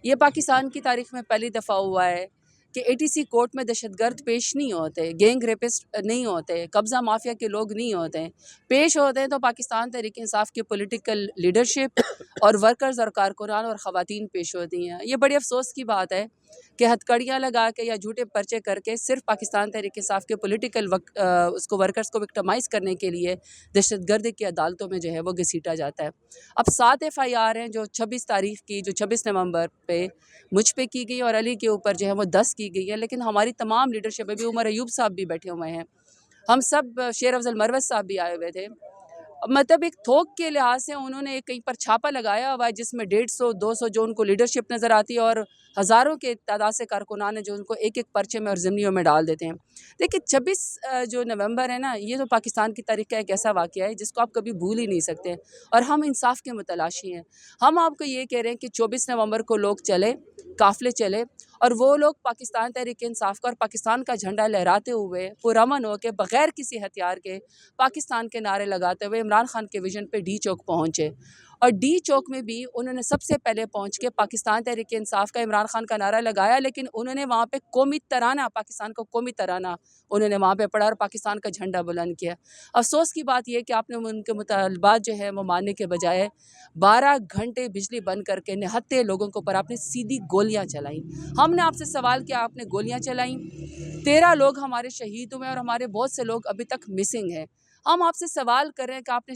ये पाकिस्तान की तारीख में पहली दफ़ा हुआ है कि एटीसी कोर्ट में दहशतगर्द पेश नहीं होते, गैंग रेपिस्ट नहीं होते, कब्ज़ा माफिया के लोग नहीं होते हैं। पेश होते हैं तो पाकिस्तान तहरीक-ए-इंसाफ की पॉलिटिकल लीडरशिप और वर्कर्स और कारकुनान और ख़वातीन पेश होती हैं। ये बड़ी अफसोस की बात है कि हथकड़ियाँ लगा के या झूठे पर्चे करके सिर्फ पाकिस्तान तहरीक-ए-इंसाफ के पॉलिटिकल उसको वर्कर्स को विक्टिमाइज़ करने के लिए दहशतगर्द की अदालतों में जो है वो घसीटा जाता है। अब 7 एफआईआर हैं जो 26 तारीख की, जो 26 नवंबर पे मुझ पे की गई और अली के ऊपर जो है वो 10 की गई है। लेकिन हमारी तमाम लीडरशिप, अभी उमर अयूब साहब भी बैठे हुए हैं, हम सब, शेर अफजल मरवत साहब भी आए हुए थे। मतलब एक थोक के लिहाज से उन्होंने एक कहीं पर छापा लगाया हुआ है जिसमें 150-200 जो उनको लीडरशिप नज़र आती है और हज़ारों के तादाद से कारकुनान है जो उनको एक एक पर्चे में और ज़िम्नियों में डाल देते हैं। देखिए 26 जो नवंबर है ना, ये तो पाकिस्तान की तारीख का एक ऐसा वाक़या है जिसको आप कभी भूल ही नहीं सकते और हम इंसाफ के मुतलाशी हैं। हम आपको ये कह रहे हैं कि 24 नवंबर को लोग चले, काफ़िले चले और वो लोग पाकिस्तान तहरीक-ए-इंसाफ का और पाकिस्तान का झंडा लहराते हुए पुरअमन होके बग़ैर किसी हथियार के पाकिस्तान के नारे लगाते हुए इमरान खान के विजन पे डी चौक पहुँचे और डी चौक में भी उन्होंने सबसे पहले पहुँच के पाकिस्तान तहरीक-ए-इंसाफ का इमरान खान का नारा लगाया। लेकिन उन्होंने वहाँ पे कौमी तराना, पाकिस्तान का कौमी तराना उन्होंने वहाँ पे पढ़ा और पाकिस्तान का झंडा बुलंद किया। अफसोस की बात यह कि आपने उनके मुतालबात जो है वो मानने के बजाय 12 घंटे बिजली बंद करके निहत्थे लोगों के ऊपर आपने सीधी गोलियाँ चलाई। हमने आपसे सवाल किया, आपने गोलियाँ चलाई, 13 लोग हमारे शहीद हुए और हमारे बहुत से लोग अभी तक मिसिंग हैं। हम आपसे सवाल कर रहे हैं कि आपने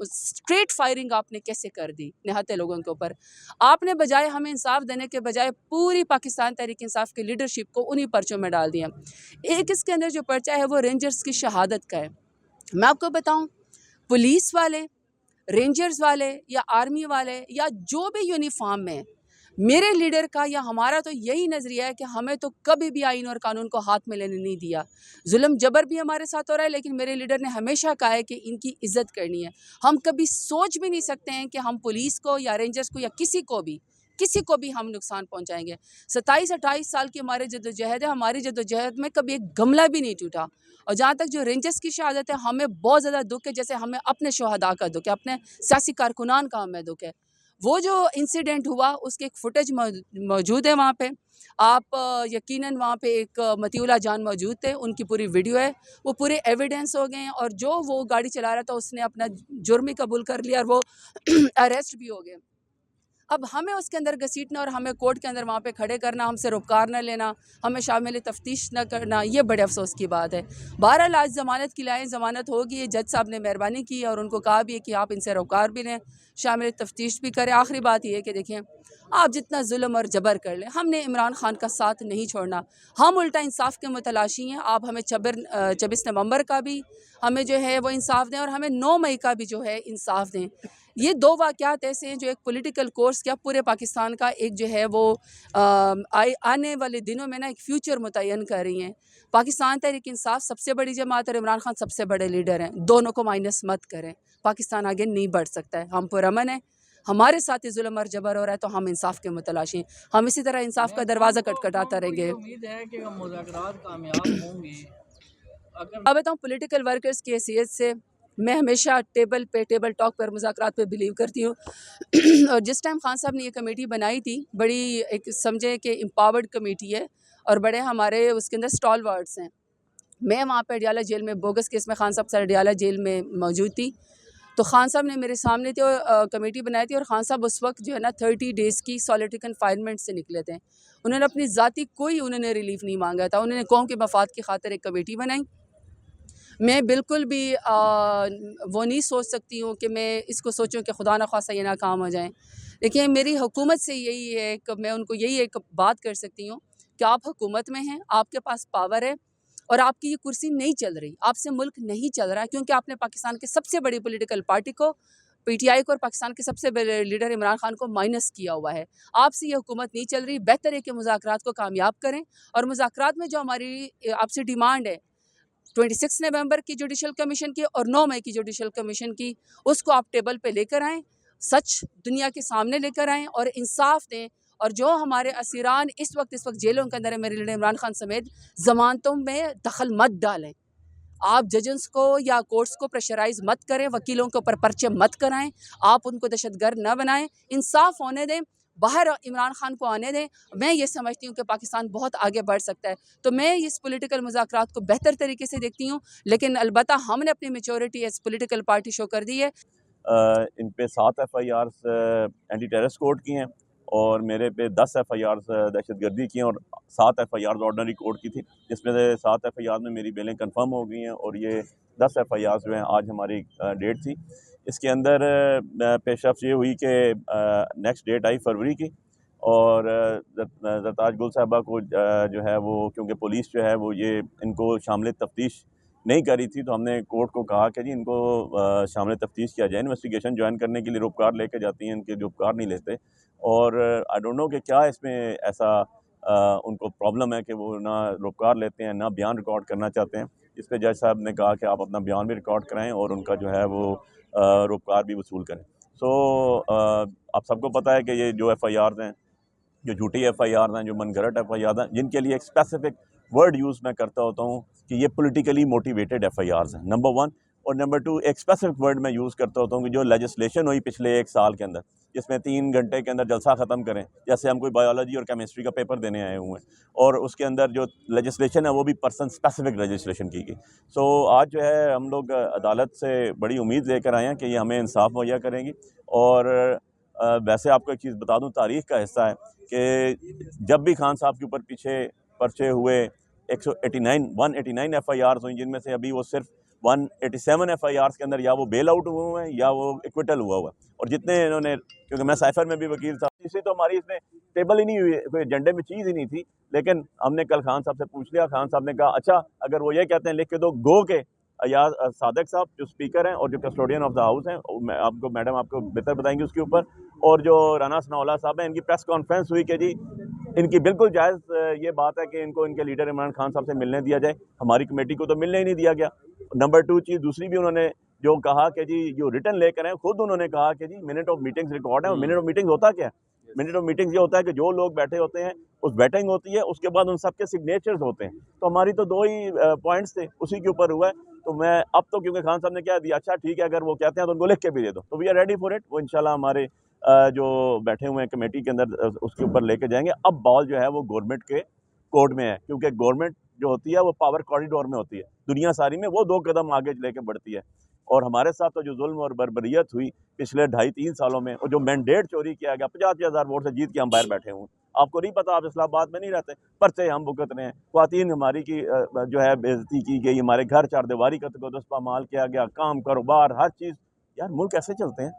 स्ट्रेट फायरिंग आपने कैसे कर दी निहत्थे लोगों के ऊपर। आपने बजाय हमें इंसाफ देने के बजाय पूरी पाकिस्तान तहरीक इंसाफ की लीडरशिप को उन्हीं पर्चों में डाल दिया। एक इसके अंदर जो पर्चा है वो रेंजर्स की शहादत का है। मैं आपको बताऊं, पुलिस वाले, रेंजर्स वाले या आर्मी वाले या जो भी यूनिफॉर्म में, मेरे लीडर का या हमारा तो यही नज़रिया है कि हमें तो कभी भी आइन और कानून को हाथ में लेने नहीं दिया। जुल्म जबर भी हमारे साथ हो रहा है लेकिन मेरे लीडर ने हमेशा कहा है कि इनकी इज़्ज़त करनी है। हम कभी सोच भी नहीं सकते हैं कि हम पुलिस को या रेंजर्स को या किसी को भी हम नुकसान पहुंचाएंगे। 27-28 साल की हमारी जद्दोजहद है, हमारी जद्दोजहद में कभी एक गमला भी नहीं टूटा। और जहाँ तक जो रेंजर्स की शहादत है, हमें बहुत ज़्यादा दुख है, जैसे हमें अपने शहदा का दुख है, अपने सियासी कारकुनान का हमें दुख है। वो जो इंसिडेंट हुआ उसके एक फुटेज मौजूद है वहाँ पे। आप यकीनन वहाँ पे एक मतीउल्लाह जान मौजूद थे, उनकी पूरी वीडियो है, वो पूरे एविडेंस हो गए हैं और जो वो गाड़ी चला रहा था उसने अपना जुर्म ही कबूल कर लिया और वो अरेस्ट भी हो गए। अब हमें उसके अंदर घसीटना और हमें कोर्ट के अंदर वहाँ पे खड़े करना, हमसे रुपकार न लेना, हमें शामिल तफ्तीश न करना, ये बड़े अफसोस की बात है। बहरहाल आज ज़मानत की लाएँ, ज़मानत होगी, जज साहब ने मेहरबानी की और उनको कहा भी है कि आप इनसे रुपकार भी लें, शामिल तफ्तीश भी करें। आखिरी बात ये है कि देखिए, आप जितना जुल्म और जबर कर लें, हमने इमरान खान का साथ नहीं छोड़ना। हम उल्टा इंसाफ के मुतलाशी हैं। आप हमें 26 नवंबर का भी हमें जो है वो इंसाफ दें और हमें 9 मई का भी जो है इंसाफ दें। ये 2 वाक़यात ऐसे हैं जो एक पॉलिटिकल कोर्स क्या पूरे पाकिस्तान का एक जो है वो आने वाले दिनों में ना एक फ्यूचर मुतय्यन कर रही हैं। पाकिस्तान तहरीक इंसाफ सबसे बड़ी जमात और इमरान खान सबसे बड़े लीडर हैं। दोनों को माइनस मत करें। पाकिस्तान आगे नहीं बढ़ सकता है। हम पुरअमन हैं, हमारे साथ ही जुल्म और जबर हो रहा है तो हम इंसाफ के मुतलाशी हैं। हम इसी तरह इंसाफ का दरवाज़ा खटखटाते रहेंगे। उम्मीद है कि मुज़ाकरात कामयाब होंगे। अब बताऊँ, पॉलिटिकल वर्कर्स की हैसियत से मैं हमेशा टेबल टॉक पर, मुज़ाकरात पे बिलीव करती हूँ। और जिस टाइम खान साहब ने ये कमेटी बनाई थी, बड़ी एक समझे कि एम्पावर्ड कमेटी है और बड़े हमारे उसके अंदर स्टॉल वार्ड्स हैं। मैं वहाँ पर अडियाला जेल में बोगस केस में खान साहब सर अडियाला जेल में मौजूद थी, तो खान साहब ने मेरे सामने थी और कमेटी बनाई थी और खान साहब उस वक्त जो है ना 30 डेज़ की सॉलिटरी कन्फाइनमेंट से निकले थे। उन्होंने अपनी ज़ाती कोई उन्होंने रिलीफ नहीं मांगा था, उन्होंने कौम के मफाद की खातिर एक कमेटी बनाई। मैं बिल्कुल भी वो नहीं सोच सकती हूँ कि मैं इसको सोचूं कि खुदा न ख़ास्ता ये नाकाम हो जाए। देखिए, मेरी हुकूमत से यही है कि मैं उनको यही एक बात कर सकती हूँ कि आप हुकूमत में हैं, आपके पास पावर है और आपकी ये कुर्सी नहीं चल रही, आपसे मुल्क नहीं चल रहा है क्योंकि आपने पाकिस्तान के सबसे बड़ी पॉलिटिकल पार्टी को, पीटीआई को और पाकिस्तान के सबसे बड़े लीडर इमरान खान को माइनस किया हुआ है। आपसे ये हुकूमत नहीं चल रही। बेहतर है कि मुज़ाकरात को कामयाब करें और मुज़ाकरात में जो हमारी आपसे डिमांड है 26 नवंबर की जुडिशल कमीशन की और 9 मई की जुडिशल कमीशन की, उसको आप टेबल पे लेकर आएँ, सच दुनिया के सामने लेकर आएँ और इंसाफ दें। और जो हमारे असीरान इस वक्त जेलों के अंदर है, मेरे लीडर इमरान खान समेत, ज़मानतों में दखल मत डालें। आप जजेस को या कोर्ट्स को प्रेशराइज मत करें, वकीलों के ऊपर पर्चे मत कराएं, आप उनको दहशतगर्द न बनाएं, इंसाफ होने दें। बाहर इमरान खान को आने दें। मैं ये समझती हूँ कि पाकिस्तान बहुत आगे बढ़ सकता है। तो मैं इस पॉलिटिकल मुज़ाकरात को बेहतर तरीके से देखती हूँ, लेकिन अलबत्ता हमने अपनी maturity as political party show कर दी है। इन पे 7 FIRs एंटी टेररिस्ट कोर्ट की हैं और मेरे पे 10 FIRs दहशतगर्दी की हैं और 7 FIRs ऑर्डनरी कोर्ट की थी, जिसमें से 7 FIR में मेरी बेलें कंफर्म हो गई हैं और ये 10 FIRs जो हैं आज हमारी डेट थी। इसके अंदर पेशरफ ये हुई कि नेक्स्ट डेट आई फरवरी की और ज़रताज गुल साहबा को जो है वो क्योंकि पुलिस जो है वो ये इनको शामिल तफ्तीश नहीं करी थी, तो हमने कोर्ट को कहा कि जी इनको शामिल तफ्तीश किया जाए। इन्वेस्टिगेशन ज्वाइन करने के लिए रुपकार लेके जाती हैं, इनके जो उपकार नहीं लेते और आई डोंट नो कि क्या इसमें ऐसा उनको प्रॉब्लम है कि वो ना रुपकार लेते हैं ना बयान रिकॉर्ड करना चाहते हैं। इस पे जज साहब ने कहा कि आप अपना बयान भी रिकॉर्ड कराएं और उनका जो है वो रुपकार भी वसूल करें। सो आप सबको पता है कि ये जो FIRs हैं, जो झूठी FIRs हैं, जो मनगढ़ंत FIRs हैं, जिनके लिए एक स्पेसिफिक वर्ड यूज़ मैं करता होता हूँ कि ये पॉलिटिकली मोटिवेटेड FIRs हैं, नंबर 1। और नंबर 2 एक स्पेसिफिक वर्ड मैं यूज़ करता होता हूँ कि जो लेजिस्लेशन हुई पिछले 1 साल के अंदर, जिसमें 3 घंटे के अंदर जलसा ख़त्म करें, जैसे हम कोई बायोलॉजी और केमिस्ट्री का पेपर देने आए हुए हैं और उसके अंदर जो लेजिस्लेशन है वो भी पर्सन स्पेसिफिक लेजिस्लेशन की गई। सो आज जो है हम लोग अदालत से बड़ी उम्मीद लेकर आए हैं कि ये हमें इंसाफ मुहैया करेंगी। और वैसे आपको एक चीज़ बता दूं, तारीख़ का हिस्सा है कि जब भी खान साहब के ऊपर पीछे पर्चे हुए 189 FIRs हुई, जिनमें से अभी वो सिर्फ 187 FIRs के अंदर या वो बेल आउट हुए हैं या वो एक्विटल हुआ है। और जितने इन्होंने, क्योंकि मैं साइफर में भी वकील था, इसी तो हमारी इसमें टेबल ही नहीं हुई, कोई एजेंडे में चीज़ ही नहीं थी। लेकिन हमने कल खान साहब से पूछ लिया, खान साहब ने कहा अच्छा अगर वो ये कहते हैं लिख के दो गो के या सादक साहब जो स्पीकर हैं और जो कस्टोडियन ऑफ द हाउस हैं, मैं आपको मैडम आपको बेहतर बताएंगे उसके ऊपर, और जो राना सनाउल्लाह साहब हैं, इनकी प्रेस कॉन्फ्रेंस हुई कि जी इनकी बिल्कुल जायज़ ये बात है कि इनको इनके लीडर इमरान खान साहब से मिलने दिया जाए। हमारी कमेटी को तो मिलने ही नहीं दिया गया। नंबर 2 चीज़ दूसरी भी उन्होंने जो कहा कि जी जो रिटर्न लेकर आए, खुद उन्होंने कहा कि जी मिनट ऑफ मीटिंग्स रिकॉर्ड है। और मिनट ऑफ मीटिंग्स होता क्या है? मिनट ऑफ मीटिंग्स ये होता है कि जो लोग बैठे होते हैं उस बैटिंग होती है, उसके बाद उन सबके सिग्नेचर्स होते हैं। तो हमारी तो 2 ही पॉइंट्स थे, उसी के ऊपर हुआ है। तो मैं अब तो क्योंकि खान साहब ने क्या दिया, अच्छा ठीक है अगर वो कहते हैं तो उनको लिख के भी दे दो, तो we are ready for it. वो इंशाल्लाह हमारे जो बैठे हुए हैं कमेटी के अंदर उसके ऊपर लेके जाएंगे। अब बॉल जो है वो गवर्नमेंट के कोर्ट में है, क्योंकि गवर्नमेंट जो होती है वो पावर कॉरिडोर में होती है, दुनिया सारी में वो 2 कदम आगे लेके बढ़ती है। और हमारे साथ तो जो जुल्म और बर्बरियत हुई पिछले 2.5-3 सालों में, और जो मैंडेट चोरी किया गया, 50,000 वोट से जीत के हम बाहर बैठे हुए, आपको नहीं पता, आप इस्लामाबाद में नहीं रहते, पर्चे हम भुगत रहे हैं। ख्वातीन हमारी की जो है बेइज्जती की गई, हमारे घर चारदीवारी का तकद्दुस पामाल किया गया, काम कारोबार हर चीज़। यार मुल्क ऐसे चलते हैं।